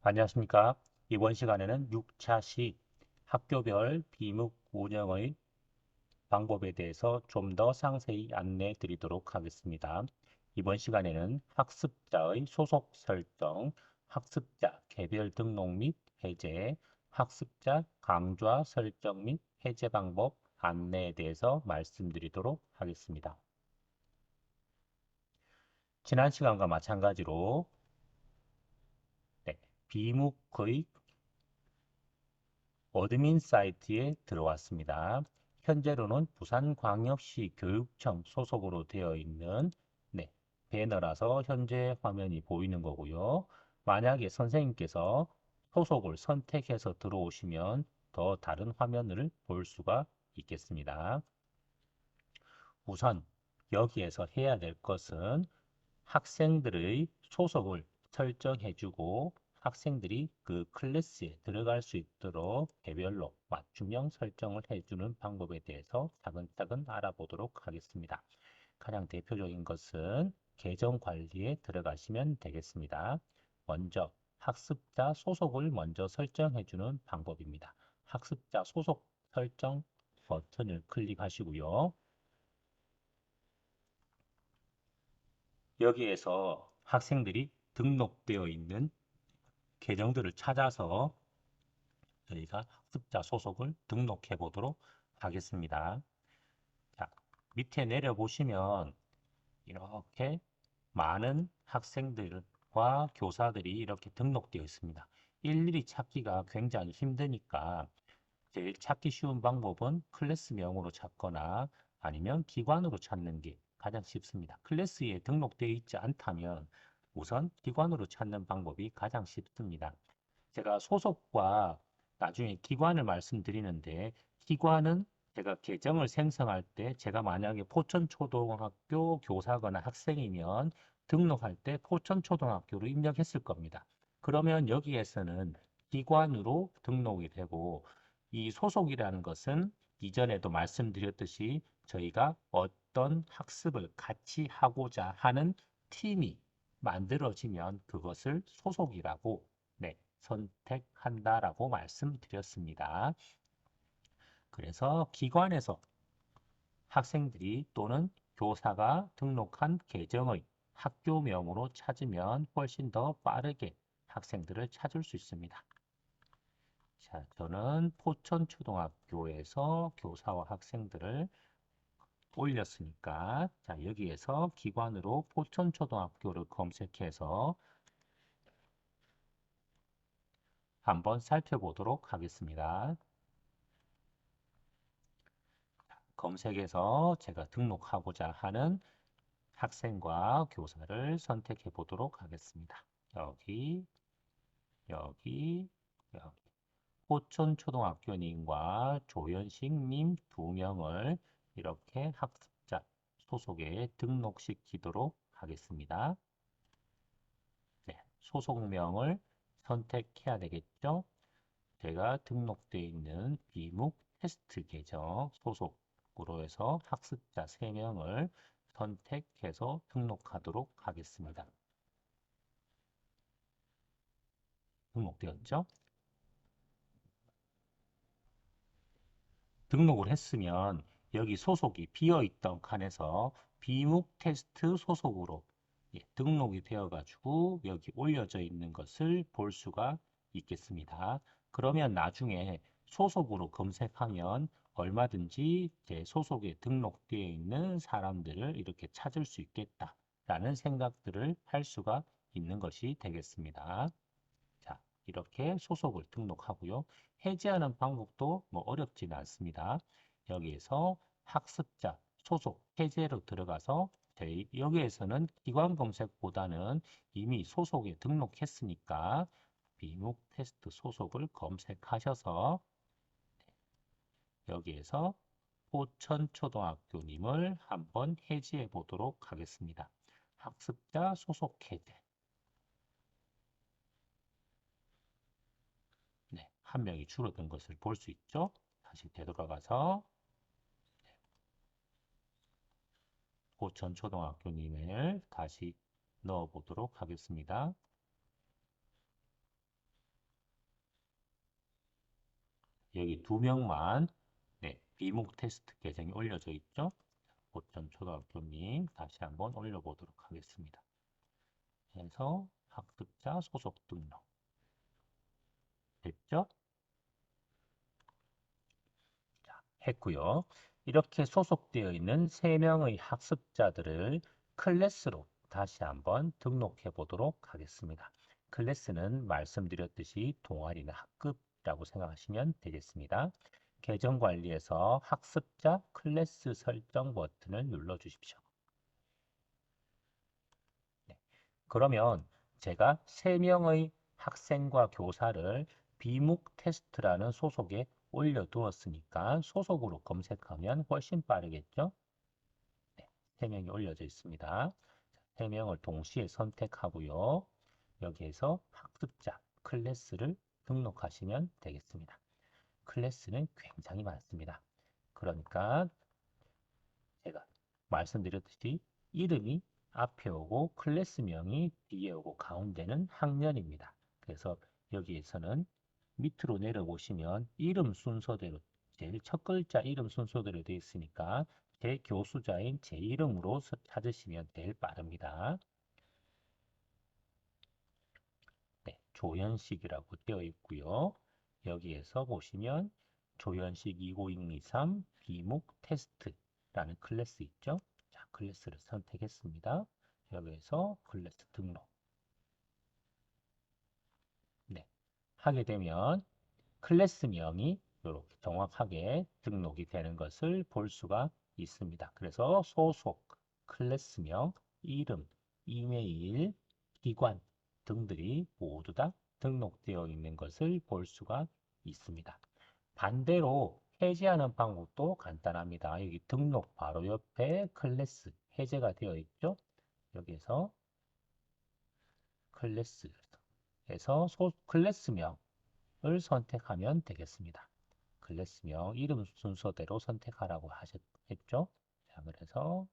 안녕하십니까. 이번 시간에는 6차시 학교별 비묵 운영의 방법에 대해서 좀 더 상세히 안내 드리도록 하겠습니다. 이번 시간에는 학습자의 소속 설정, 학습자 개별 등록 및 해제, 학습자 강좌 설정 및 해제 방법 안내에 대해서 말씀드리도록 하겠습니다. 지난 시간과 마찬가지로 비묵의 어드민 사이트에 들어왔습니다. 현재로는 부산광역시 교육청 소속으로 되어 있는 배너라서 현재 화면이 보이는 거고요. 만약에 선생님께서 소속을 선택해서 들어오시면 더 다른 화면을 볼 수가 있겠습니다. 우선 여기에서 해야 될 것은 학생들의 소속을 설정해주고 학생들이 그 클래스에 들어갈 수 있도록 개별로 맞춤형 설정을 해주는 방법에 대해서 차근차근 알아보도록 하겠습니다. 가장 대표적인 것은 계정 관리에 들어가시면 되겠습니다. 먼저 학습자 소속을 먼저 설정해주는 방법입니다. 학습자 소속 설정 버튼을 클릭하시고요. 여기에서 학생들이 등록되어 있는 계정들을 찾아서 저희가 학습자 소속을 등록해 보도록 하겠습니다. 자, 밑에 내려보시면 이렇게 많은 학생들과 교사들이 이렇게 등록되어 있습니다. 일일이 찾기가 굉장히 힘드니까 제일 찾기 쉬운 방법은 클래스명으로 찾거나 아니면 기관으로 찾는 게 가장 쉽습니다. 클래스에 등록되어 있지 않다면 우선 기관으로 찾는 방법이 가장 쉽습니다. 제가 소속과 나중에 기관을 말씀드리는데 기관은 제가 계정을 생성할 때 제가 만약에 포천초등학교 교사거나 학생이면 등록할 때 포천초등학교로 입력했을 겁니다. 그러면 여기에서는 기관으로 등록이 되고 이 소속이라는 것은 이전에도 말씀드렸듯이 저희가 어떤 학습을 같이 하고자 하는 팀이 만들어지면 그것을 소속이라고 선택한다라고 말씀드렸습니다. 그래서 기관에서 학생들이 또는 교사가 등록한 계정의 학교명으로 찾으면 훨씬 더 빠르게 학생들을 찾을 수 있습니다. 자, 저는 포천초등학교에서 교사와 학생들을 올렸으니까 자, 여기에서 기관으로 포천초등학교를 검색해서 한번 살펴보도록 하겠습니다. 검색에서 제가 등록하고자 하는 학생과 교사를 선택해 보도록 하겠습니다. 여기, 여기, 여기. 포천초등학교님과 조현식님 두 명을 이렇게 학습자 소속에 등록시키도록 하겠습니다. 네, 소속명을 선택해야 되겠죠? 제가 등록되어 있는 비묵 테스트 계정 소속으로 해서 학습자 3명을 선택해서 등록하도록 하겠습니다. 등록되었죠? 등록을 했으면 여기 소속이 비어있던 칸에서 비묵 테스트 소속으로 등록이 되어가지고 여기 올려져 있는 것을 볼 수가 있겠습니다. 그러면 나중에 소속으로 검색하면 얼마든지 제 소속에 등록되어 있는 사람들을 이렇게 찾을 수 있겠다라는 생각들을 할 수가 있는 것이 되겠습니다. 자, 이렇게 소속을 등록하고요. 해지하는 방법도 뭐 어렵지는 않습니다. 여기에서 학습자 소속 해제로 들어가서 여기에서는 기관 검색보다는 이미 소속에 등록했으니까 비묵 테스트 소속을 검색하셔서 여기에서 포천초등학교님을 한번 해지해 보도록 하겠습니다. 학습자 소속 해제. 네, 한 명이 줄어든 것을 볼 수 있죠. 다시 되돌아가서 포천초등학교님을 다시 넣어 보도록 하겠습니다. 여기 2명만 비목 테스트 계정이 올려져 있죠. 고천 초등학교님 다시 한번 올려보도록 하겠습니다. 해서 학습자 소속 등록 됐죠? 자, 했고요. 이렇게 소속되어 있는 3명의 학습자들을 클래스로 다시 한번 등록해 보도록 하겠습니다. 클래스는 말씀드렸듯이 동아리나 학급이라고 생각하시면 되겠습니다. 계정 관리에서 학습자 클래스 설정 버튼을 눌러 주십시오. 네. 그러면 제가 3명의 학생과 교사를 비묵 테스트라는 소속에 올려두었으니까 소속으로 검색하면 훨씬 빠르겠죠? 네, 3명이 올려져 있습니다. 3명을 동시에 선택하고요. 여기에서 학습자 클래스를 등록하시면 되겠습니다. 클래스는 굉장히 많습니다. 그러니까 제가 말씀드렸듯이 이름이 앞에 오고 클래스명이 뒤에 오고 가운데는 학년입니다. 그래서 여기에서는 밑으로 내려보시면 이름 순서대로 제일 첫 글자 이름 순서대로 되어 있으니까 제 교수자인 제 이름으로 찾으시면 제일 빠릅니다. 네, 조현식이라고 되어 있고요. 여기에서 보시면 조현식 20223 비목 테스트라는 클래스 있죠. 자, 클래스를 선택했습니다. 여기에서 클래스 등록. 네, 하게 되면 클래스명이 이렇게 정확하게 등록이 되는 것을 볼 수가 있습니다. 그래서 소속, 클래스명, 이름, 이메일, 기관 등들이 모두 다 등록되어 있는 것을 볼 수가 있습니다. 반대로 해제하는 방법도 간단합니다. 여기 등록 바로 옆에 클래스 해제가 되어 있죠. 여기에서 클래스에서 클래스명 을 선택하면 되겠습니다. 클래스명 이름 순서대로 선택하라고 했죠. 자, 그래서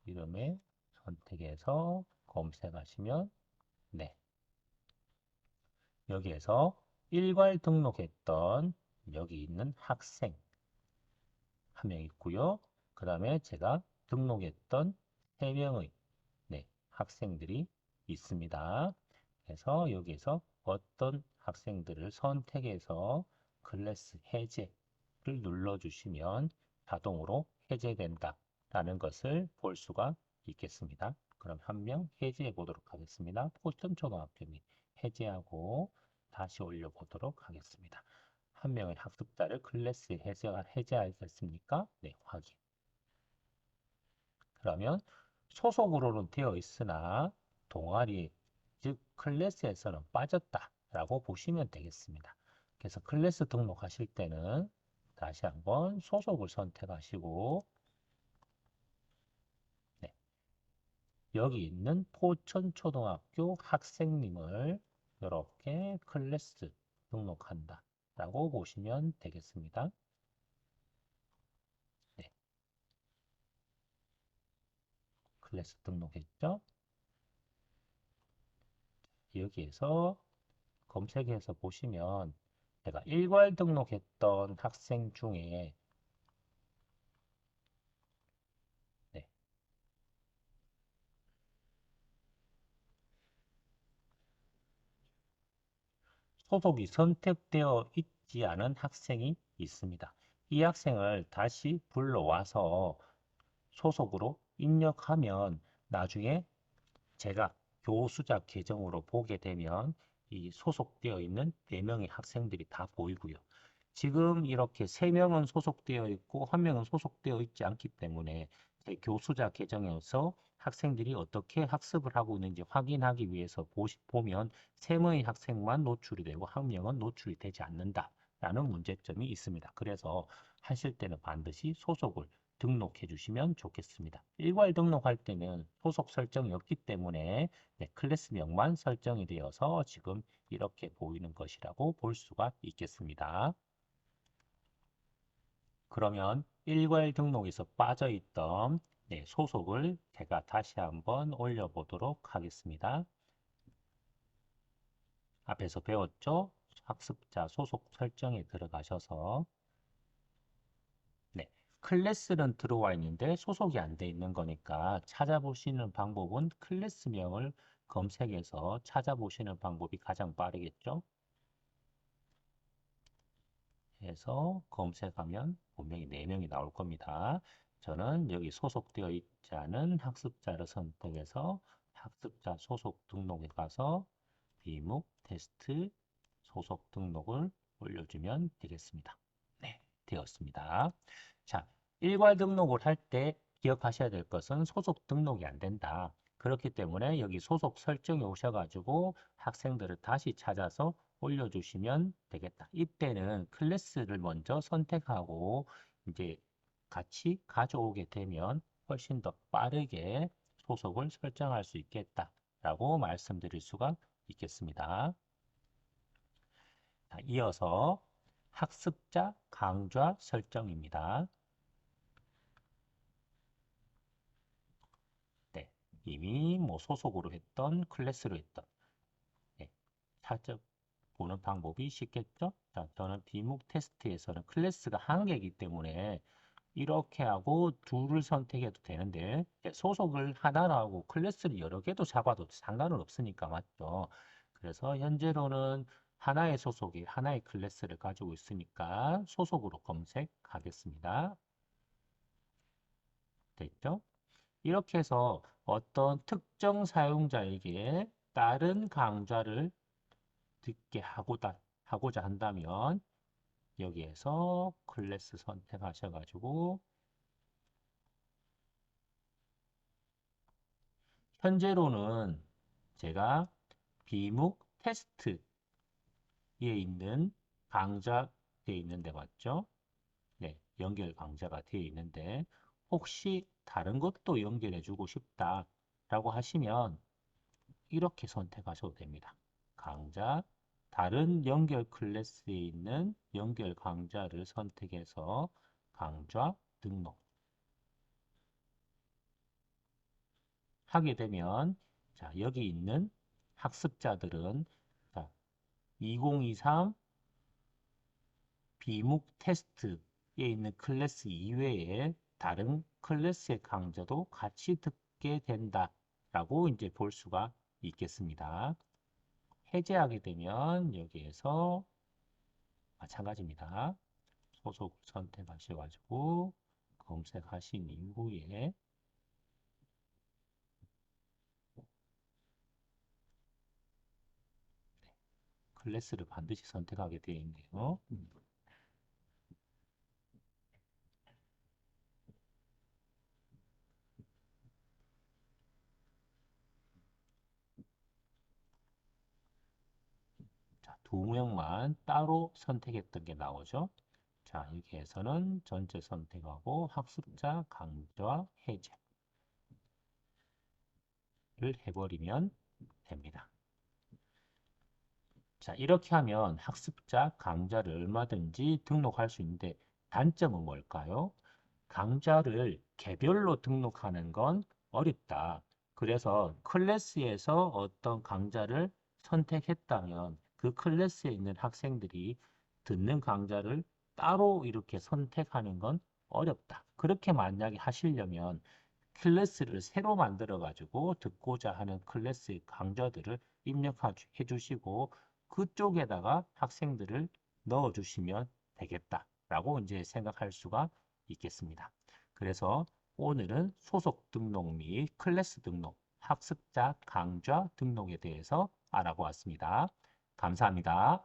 이름에 선택해서 검색하시면 네, 여기에서 일괄 등록했던 여기 있는 학생 한 명 있고요. 그 다음에 제가 등록했던 3명의 학생들이 있습니다. 그래서 여기에서 어떤 학생들을 선택해서 클래스 해제를 눌러주시면 자동으로 해제된다 라는 것을 볼 수가 있겠습니다. 그럼 한 명 해제해 보도록 하겠습니다. 포천초등학교님 해제하고 다시 올려보도록 하겠습니다. 한 명의 학습자를 클래스에 해제하겠습니까? 네, 확인. 그러면 소속으로는 되어 있으나 동아리, 즉 클래스에서는 빠졌다라고 보시면 되겠습니다. 그래서 클래스 등록하실 때는 다시 한번 소속을 선택하시고 네, 여기 있는 포천초등학교 학생님을 이렇게 클래스 등록한다 라고 보시면 되겠습니다. 네, 클래스 등록했죠? 여기에서 검색해서 보시면 제가 일괄 등록했던 학생 중에 네, 소속이 선택되어 있지 않은 학생이 있습니다. 이 학생을 다시 불러와서 소속으로 입력하면 나중에 제가 교수자 계정으로 보게 되면 이 소속되어 있는 4명의 학생들이 다 보이고요. 지금 이렇게 3명은 소속되어 있고 1명은 소속되어 있지 않기 때문에 제 교수자 계정에서 학생들이 어떻게 학습을 하고 있는지 확인하기 위해서 보면 3명의 학생만 노출이 되고 1명은 노출이 되지 않는다라는 문제점이 있습니다. 그래서 하실 때는 반드시 소속을 등록해 주시면 좋겠습니다. 일괄 등록할 때는 소속 설정이 없기 때문에 클래스명만 설정이 되어서 지금 이렇게 보이는 것이라고 볼 수가 있겠습니다. 그러면 일괄 등록에서 빠져있던 소속을 제가 다시 한번 올려보도록 하겠습니다. 앞에서 배웠죠? 학습자 소속 설정에 들어가셔서 네, 클래스는 들어와 있는데 소속이 안 돼 있는 거니까 찾아보시는 방법은 클래스명을 검색해서 찾아보시는 방법이 가장 빠르겠죠? 해서 검색하면 분명히 4명이 나올 겁니다. 저는 여기 소속되어 있지 않은 학습자를 선택해서 학습자 소속 등록에 가서 비묵 테스트 소속 등록을 올려주면 되겠습니다. 네, 되었습니다. 자, 일괄 등록을 할 때 기억하셔야 될 것은 소속 등록이 안 된다. 그렇기 때문에 여기 소속 설정에 오셔가지고 학생들을 다시 찾아서 올려주시면 되겠다. 이때는 클래스를 먼저 선택하고 이제 같이 가져오게 되면 훨씬 더 빠르게 소속을 설정할 수 있겠다라고 말씀드릴 수가 있겠습니다. 자, 이어서 학습자 강좌 설정입니다. 네, 이미 뭐 소속으로 했던 클래스로 했던 네, 찾아보는 방법이 쉽겠죠? 자, 저는 비묵 테스트에서는 클래스가 한 개이기 때문에 이렇게 하고 둘을 선택해도 되는데 소속을 하나로 하고 클래스를 여러 개도 잡아도 상관은 없으니까 맞죠? 그래서 현재로는 하나의 소속이 하나의 클래스를 가지고 있으니까 소속으로 검색하겠습니다. 됐죠? 이렇게 해서 어떤 특정 사용자에게 다른 강좌를 듣게 하고자 한다면 여기에서 클래스 선택하셔가지고 현재로는 제가 비묵 테스트에 있는 강좌 되어 있는데 맞죠? 네, 연결 강좌가 되어 있는데 혹시 다른 것도 연결해 주고 싶다라고 하시면 이렇게 선택하셔도 됩니다. 강좌, 다른 연결 클래스에 있는 연결 강좌를 선택해서 강좌 등록 하게 되면 자, 여기 있는 학습자들은 자, 2023 비묵 테스트에 있는 클래스 이외에 다른 클래스의 강좌도 같이 듣게 된다라고 이제 볼 수가 있겠습니다. 해제하게 되면 여기에서 마찬가지입니다. 소속 선택하셔가지고 검색하신 이후에 클래스를 반드시 선택하게 되어 있네요. 자, 2명만 따로 선택했던 게 나오죠. 자, 여기에서는 전체 선택하고 학습자 강좌 해제를 해버리면 됩니다. 자, 이렇게 하면 학습자 강좌를 얼마든지 등록할 수 있는데 단점은 뭘까요? 강좌를 개별로 등록하는 건 어렵다. 그래서 클래스에서 어떤 강좌를 선택했다면 그 클래스에 있는 학생들이 듣는 강좌를 따로 이렇게 선택하는 건 어렵다. 그렇게 만약에 하시려면 클래스를 새로 만들어 가지고 듣고자 하는 클래스의 강좌들을 입력해 주시고 그쪽에다가 학생들을 넣어 주시면 되겠다라고 이제 생각할 수가 있겠습니다. 그래서 오늘은 소속 등록 및 클래스 등록, 학습자 강좌 등록에 대해서 알아보았습니다. 감사합니다.